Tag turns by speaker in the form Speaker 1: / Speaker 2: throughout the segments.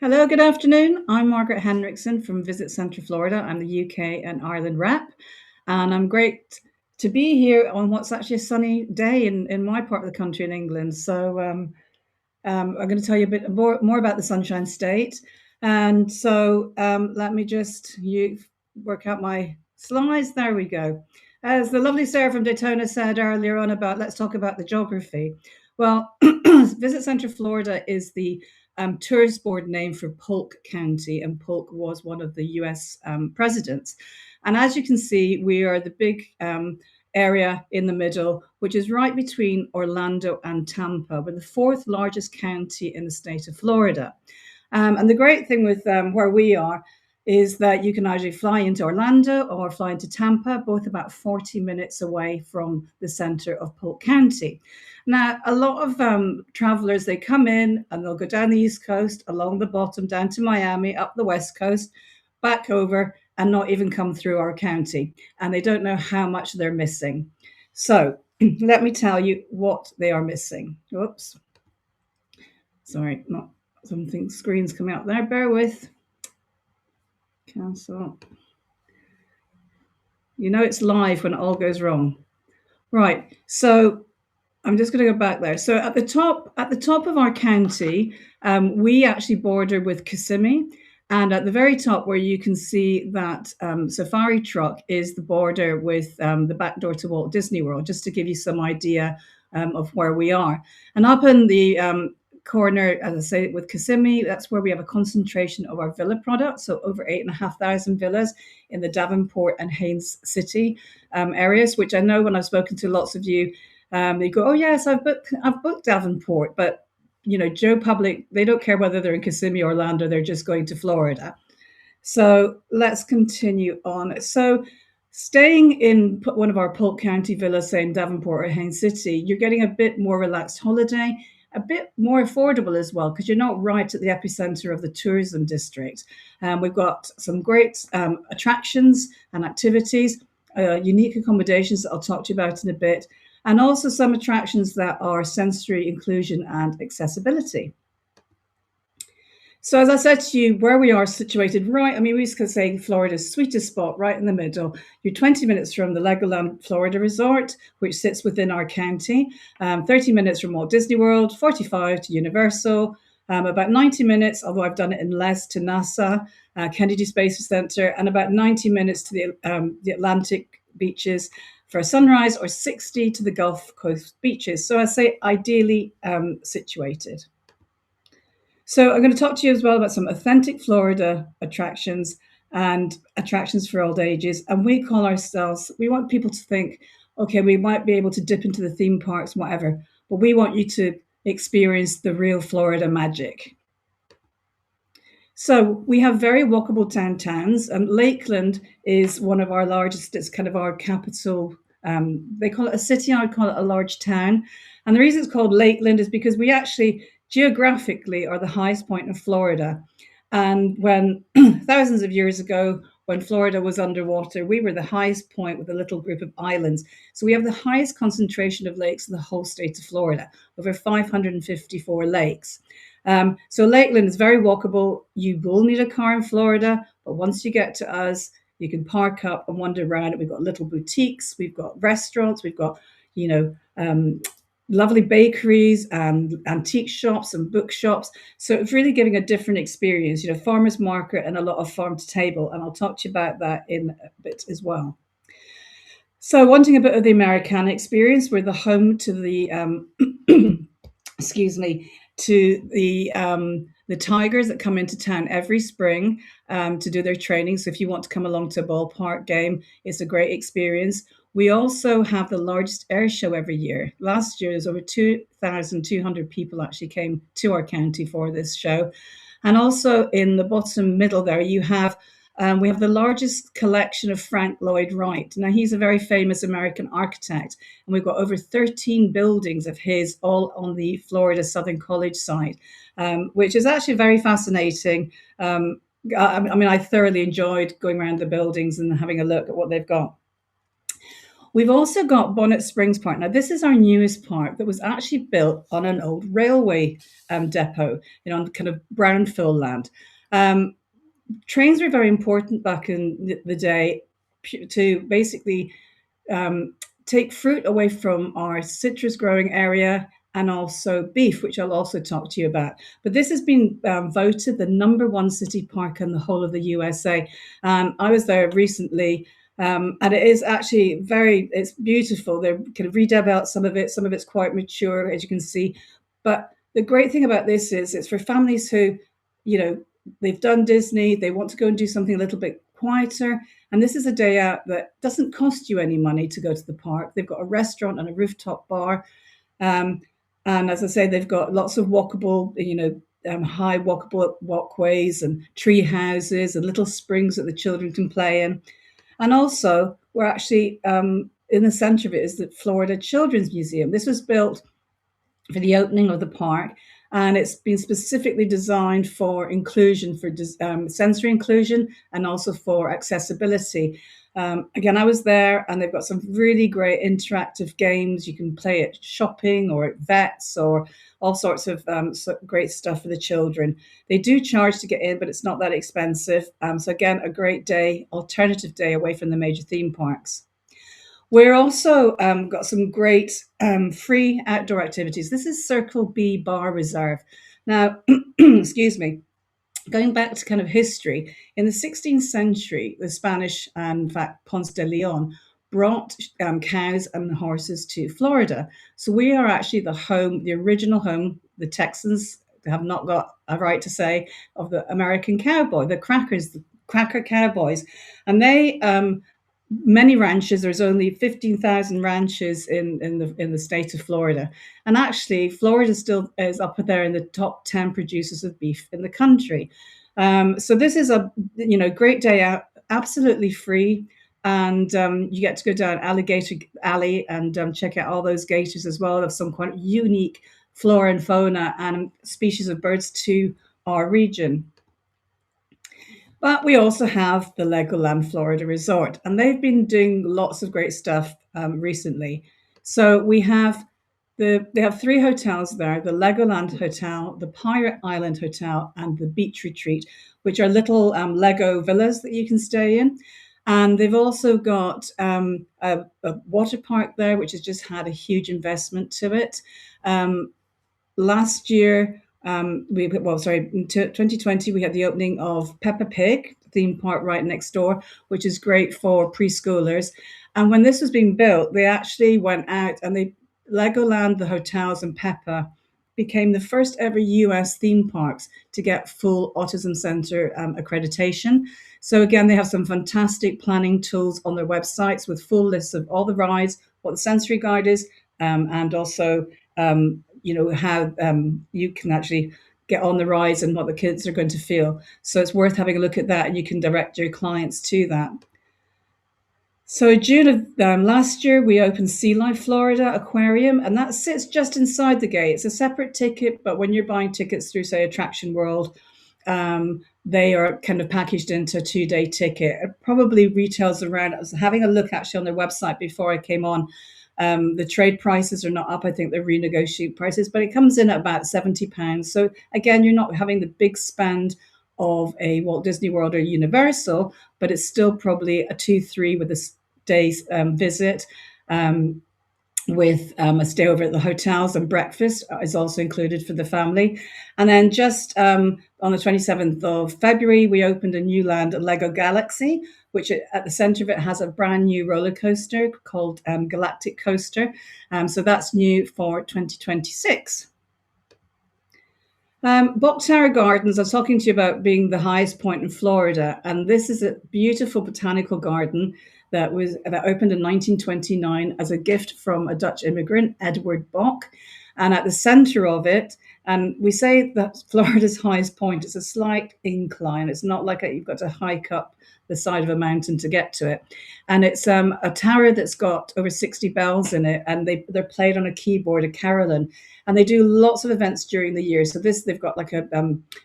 Speaker 1: Hello, good afternoon. I'm Margaret Henriksen from Visit Centre Florida. I'm the UK and Ireland rep, and I'm great to be here on what's actually a sunny day in my part of the country in England. I'm going to tell you a bit more about the Sunshine State. And so let me just work out my slides. There we go. As the lovely Sarah from Daytona said earlier on about, let's talk about the geography. Well, Visit Centre Florida is the tourist board name for Polk County, and Polk was one of the US presidents. And as you can see, we are the big area in the middle, which is right between Orlando and Tampa. We're the fourth largest county in the state of Florida. And the great thing with where we are is that you can either fly into Orlando or fly into Tampa, both about 40 minutes away from the center of Polk County. Now, a lot of travelers, they come in and they'll go down the East Coast, along the bottom, down to Miami, up the West Coast, back over, and not even come through our county. And they don't know how much they're missing. So let me tell you what they are missing. Oops. Sorry, not something, screen's coming up there. Bear with. Cancel. You know it's live when it all goes wrong. Right. So I'm just going to go back there. So at the top of our county, we actually border with Kissimmee, and at the very top, where you can see that safari truck, is the border with the back door to Walt Disney World. Just to give you some idea of where we are, and up in the corner, as I say, with Kissimmee, that's where we have a concentration of our villa products. So over 8,500 villas in the Davenport and Haines City areas, which I know when I've spoken to lots of you, they go, "Oh yes, I've booked Davenport," but Joe Public, they don't care whether they're in Kissimmee or Orlando; they're just going to Florida. So let's continue on. So staying in one of our Polk County villas, say in Davenport or Haines City, you're getting a bit more relaxed holiday, a bit more affordable as well, because you're not right at the epicenter of the tourism district. We've got some great attractions and activities, unique accommodations that I'll talk to you about in a bit, and also some attractions that are sensory inclusion and accessibility. So as I said to you, where we are situated, right, I mean, we could say Florida's sweetest spot, right in the middle. You're 20 minutes from the Legoland Florida Resort, which sits within our county, 30 minutes from Walt Disney World, 45 to Universal, about 90 minutes, although I've done it in less, to NASA, Kennedy Space Center, and about 90 minutes to the Atlantic beaches for a sunrise, or 60 to the Gulf Coast beaches. So I say ideally situated. So I'm going to talk to you as well about some authentic Florida attractions and attractions for old ages. And we want people to think, okay, we might be able to dip into the theme parks, whatever, but we want you to experience the real Florida magic. So we have very walkable downtowns. Lakeland is one of our largest, it's kind of our capital. They call it a city, I would call it a large town. And the reason it's called Lakeland is because we actually geographically are the highest point in Florida. And when thousands of years ago, when Florida was underwater, we were the highest point with a little group of islands. So we have the highest concentration of lakes in the whole state of Florida, over 554 lakes. So Lakeland is very walkable. You will need a car in Florida, but once you get to us, you can park up and wander around. We've got little boutiques, we've got restaurants, we've got, lovely bakeries and antique shops and bookshops. So it's really giving a different experience, farmers market and a lot of farm to table. And I'll talk to you about that in a bit as well. So wanting a bit of the Americana experience, we're the home to the, to the Tigers that come into town every spring to do their training. So if you want to come along to a ballpark game, it's a great experience. We also have the largest air show every year. Last year, there's over 2,200 people actually came to our county for this show. And also in the bottom middle there, we have the largest collection of Frank Lloyd Wright. Now, he's a very famous American architect, and we've got over 13 buildings of his all on the Florida Southern College site, which is actually very fascinating. I thoroughly enjoyed going around the buildings and having a look at what they've got. We've also got Bonnet Springs Park. Now, this is our newest park that was actually built on an old railway depot, on kind of brownfield land. Um, Trains were very important back in the day to basically um, take fruit away from our citrus growing area and also beef, which I'll also talk to you about. But this has been voted the #1 city park in the whole of the USA. I was there recently. And it is actually it's beautiful. They're kind of redeveloped some of it. Some of it's quite mature, as you can see. But the great thing about this is it's for families who, you know, they've done Disney, they want to go and do something a little bit quieter, and this is a day out that doesn't cost you any money to go to the park. They've got a restaurant and a rooftop bar. Um, and as I say, they've got lots of walkable, high walkable walkways and tree houses and little springs that the children can play in. And also, we're actually in the center of it is the Florida Children's Museum. This was built for the opening of the park. And it's been specifically designed for inclusion, for sensory inclusion, and also for accessibility. Again, I was there, and they've got some really great interactive games. You can play at shopping or at vets or all sorts of great stuff for the children. They do charge to get in, but it's not that expensive. So again, a great day, alternative day away from the major theme parks. We're also got some great free outdoor activities. This is Circle B Bar Reserve. Now, excuse me, going back to kind of history, in the 16th century, the Spanish, and in fact, Ponce de Leon, brought cows and horses to Florida. So we are actually the original home, the Texans have not got a right to say, of the American cowboy, the Cracker Cowboys. And they many ranches. There's only 15,000 ranches in the state of Florida, and actually, Florida still is up there in the top 10 producers of beef in the country. So this is a great day out, absolutely free, and you get to go down Alligator Alley and check out all those gators as well. Of some quite unique flora and fauna and species of birds to our region. But we also have the Legoland Florida Resort, and they've been doing lots of great stuff recently. So they have three hotels there: the Legoland Hotel, the Pirate Island Hotel, and the Beach Retreat, which are little Lego villas that you can stay in. And they've also got a water park there, which has just had a huge investment to it. Last year, in 2020, we had the opening of Peppa Pig theme park right next door, which is great for preschoolers. And when this was being built, they actually went out and Legoland, the hotels, and Peppa became the first ever US theme parks to get full Autism Center accreditation. So again, they have some fantastic planning tools on their websites with full lists of all the rides, what the sensory guide is, and also how you can actually get on the rides and what the kids are going to feel. So it's worth having a look at that, and you can direct your clients to that. So June of last year, we opened Sea Life Florida Aquarium, and that sits just inside the gate. It's a separate ticket, but when you're buying tickets through, say, Attraction World, they are kind of packaged into a 2-day ticket. It probably retails around, I was having a look actually on their website before I came on. The trade prices are not up. I think they're renegotiating prices, but it comes in at about £70. So again, you're not having the big spend of a Walt Disney World or Universal, but it's still probably a 2-3 with a day's visit. With a stay over at the hotels, and breakfast is also included for the family. And then just on the 27th of February, we opened a new land at Lego Galaxy, which at the center of it has a brand new roller coaster called Galactic Coaster. So that's new for 2026. Box Tower Gardens, I was talking to you about being the highest point in Florida, and this is a beautiful botanical garden that opened in 1929 as a gift from a Dutch immigrant, Edward Bok. And at the center of it, and we say that Florida's highest point is a slight incline. It's not like you've got to hike up the side of a mountain to get to it. And it's a tower that's got over 60 bells in it, and they're played on a keyboard, a carillon. And they do lots of events during the year. So they've got like a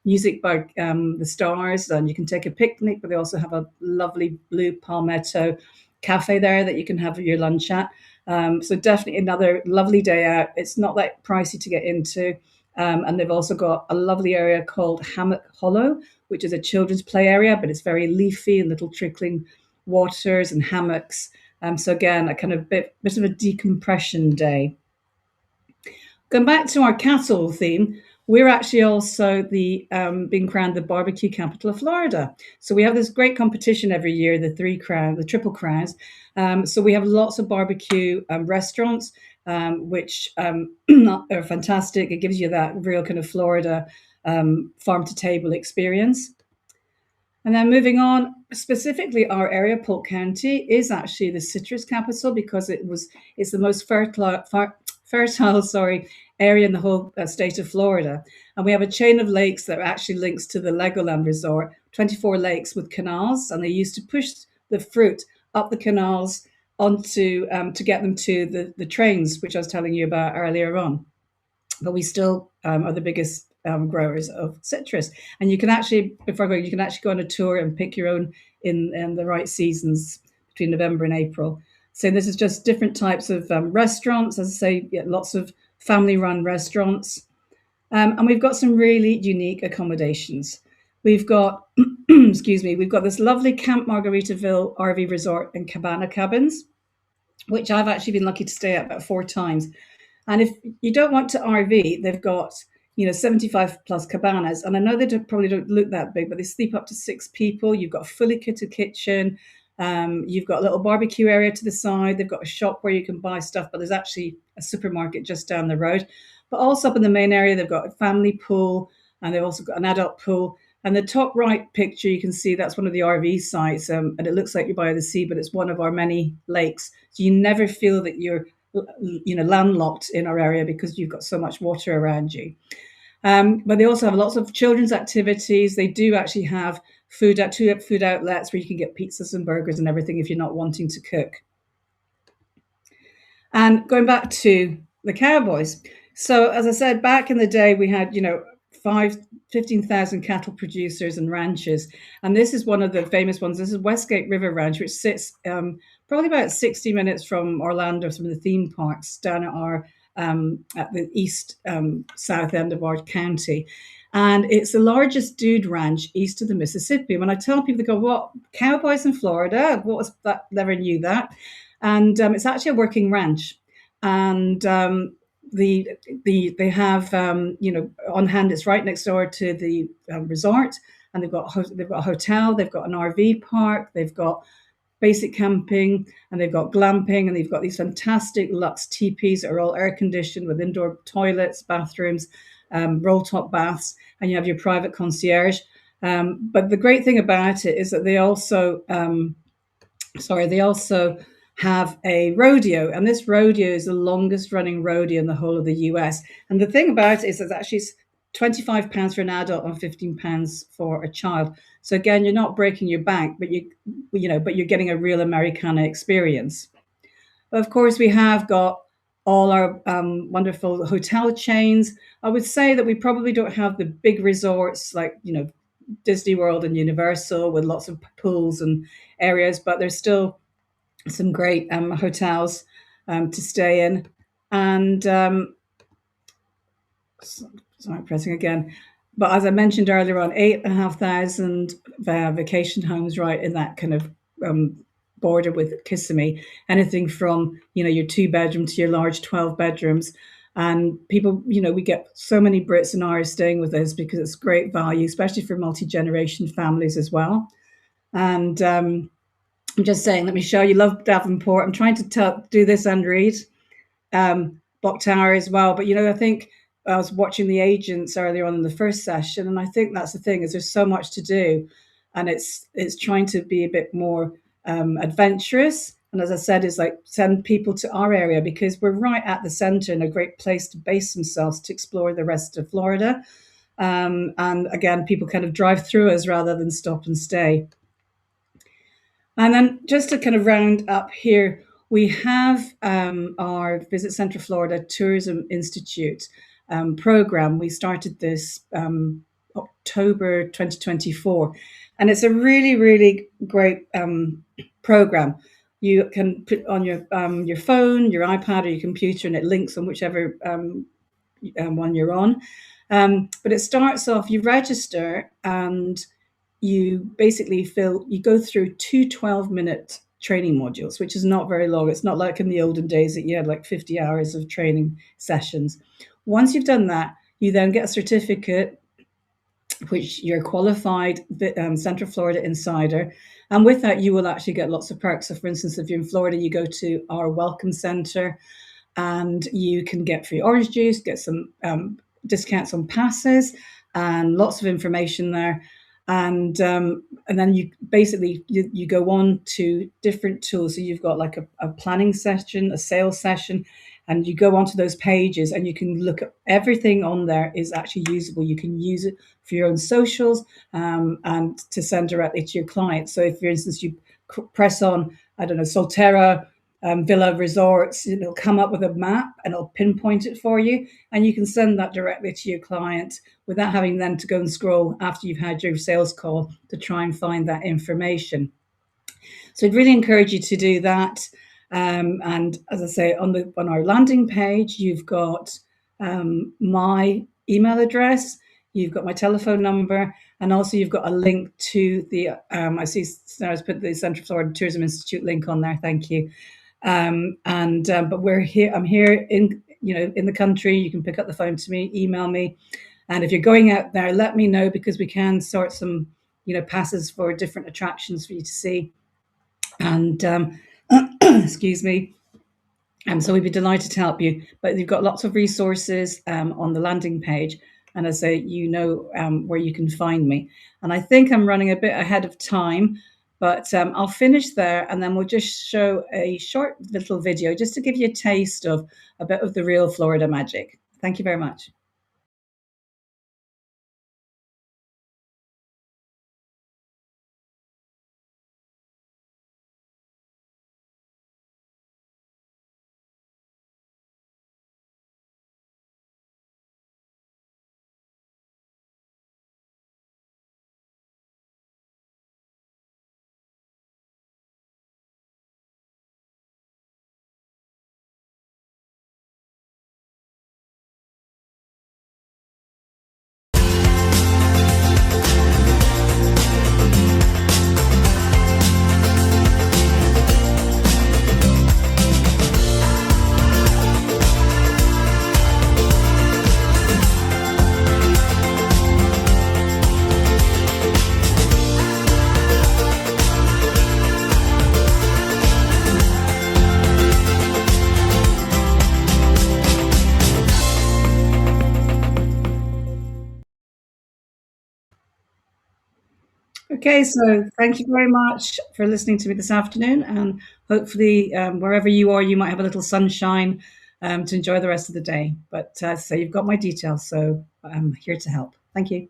Speaker 1: music by the stars, and you can take a picnic, but they also have a lovely blue palmetto cafe there that you can have your lunch at. So definitely another lovely day out. It's not that pricey to get into. And they've also got a lovely area called Hammock Hollow, which is a children's play area, but it's very leafy and little trickling waters and hammocks. So again, a kind of bit of a decompression day. Going back to our cattle theme, we're actually also the being crowned the barbecue capital of Florida. So we have this great competition every year, the Triple Crowns. So we have lots of barbecue restaurants, which are fantastic. It gives you that real kind of Florida farm to table experience. And then moving on, specifically our area, Polk County, is actually the citrus capital because it's the most fertile, sorry, area in the whole state of Florida. And we have a chain of lakes that actually links to the Legoland Resort, 24 lakes with canals, and they used to push the fruit up the canals onto to get them to the trains, which I was telling you about earlier on. But we still are the biggest growers of citrus. And you can actually, before I go, you can actually go on a tour and pick your own in the right seasons between November and April. So this is just different types of restaurants. As I say, yeah, lots of family-run restaurants. And we've got some really unique accommodations. We've got, excuse me, we've got this lovely Camp Margaritaville RV resort and cabana cabins, which I've actually been lucky to stay at about 4 times. And if you don't want to RV, they've got 75 plus cabanas. And I know they probably don't look that big, but they sleep up to 6 people. You've got a fully kitted kitchen. You've got a little barbecue area to the side. They've got a shop where you can buy stuff, but there's actually a supermarket just down the road. But also up in the main area, they've got a family pool and they've also got an adult pool. And the top right picture, you can see that's one of the RV sites. And it looks like you're by the sea, but it's one of our many lakes. So you never feel that you're landlocked in our area because you've got so much water around you. But they also have lots of children's activities. They do actually have two food outlets where you can get pizzas and burgers and everything if you're not wanting to cook. And going back to the cowboys. So as I said, back in the day, we had, 15,000 cattle producers and ranches. And this is one of the famous ones. This is Westgate River Ranch, which sits probably about 60 minutes from Orlando, some of the theme parks down at the east south end of our county. And it's the largest dude ranch east of the Mississippi. When I tell people, they go, "What, cowboys in Florida? What was that? Never knew that." And it's actually a working ranch. And they have on hand, it's right next door to the resort, and they've got a hotel, they've got an RV park, they've got basic camping, and they've got glamping, and they've got these fantastic luxe teepees that are all air conditioned with indoor toilets, bathrooms, roll top baths, and you have your private concierge. But the great thing about it is that they also have a rodeo, and this rodeo is the longest running rodeo in the whole of the US. And the thing about it is that actually it's £25 for an adult and £15 for a child. So again, you're not breaking your bank, but you're getting a real Americana experience. Of course, we have got all our wonderful hotel chains. I would say that we probably don't have the big resorts like Disney World and Universal with lots of pools and areas, but there's still some great hotels to stay in. And sorry, pressing again. But as I mentioned earlier on, 8,500 vacation homes right in that kind of border with Kissimmee. Anything from your 2 bedroom to your large 12 bedrooms. And people, we get so many Brits and Irish staying with us because it's great value, especially for multi-generation families as well. And I'm just saying, let me show you. Love Davenport. I'm trying to do this and read Block Tower as well. But I think I was watching The Agents earlier on in the first session, and I think that's the thing, is there's so much to do, and it's trying to be a bit more adventurous. And as I said, is like send people to our area because we're right at the center and a great place to base themselves to explore the rest of Florida. And again, people kind of drive through us rather than stop and stay. And then just to kind of round up here, we have our Visit Central Florida Tourism Institute program. We started this October 2024, and it's a really, really great program. You can put on your phone, your iPad, or your computer, and it links on whichever one you're on. But it starts off, you register, and you basically you go through two 12-minute training modules, which is not very long. It's not like in the olden days that you had like 50 hours of training sessions. Once you've done that, you then get a certificate, which you're qualified Central Florida Insider. And with that, you will actually get lots of perks. So, for instance, if you're in Florida, you go to our Welcome Center and you can get free orange juice, get some discounts on passes, and lots of information there. And then you basically you go on to different tools. So you've got like a planning session, a sales session, and you go onto those pages and you can look at everything on there is actually usable. You can use it for your own socials and to send directly to your clients. So if, for instance, you press on, I don't know, Solterra Villa Resorts, it'll come up with a map and it'll pinpoint it for you. And you can send that directly to your client without having them to go and scroll after you've had your sales call to try and find that information. So I'd really encourage you to do that. And as I say, on our landing page, you've got my email address, you've got my telephone number, and also you've got a link to the I see Sarah's put the Central Florida Tourism Institute link on there. Thank you. But we're here. I'm here in the country. You can pick up the phone to me, email me, and if you're going out there, let me know, because we can sort some passes for different attractions for you to see. And excuse me. So we'd be delighted to help you. But you've got lots of resources on the landing page. And as I say, where you can find me. And I think I'm running a bit ahead of time, but I'll finish there, and then we'll just show a short little video just to give you a taste of a bit of the real Florida magic. Thank you very much. Okay, so thank you very much for listening to me this afternoon, and hopefully, wherever you are, you might have a little sunshine to enjoy the rest of the day. But so you've got my details, so I'm here to help. Thank you.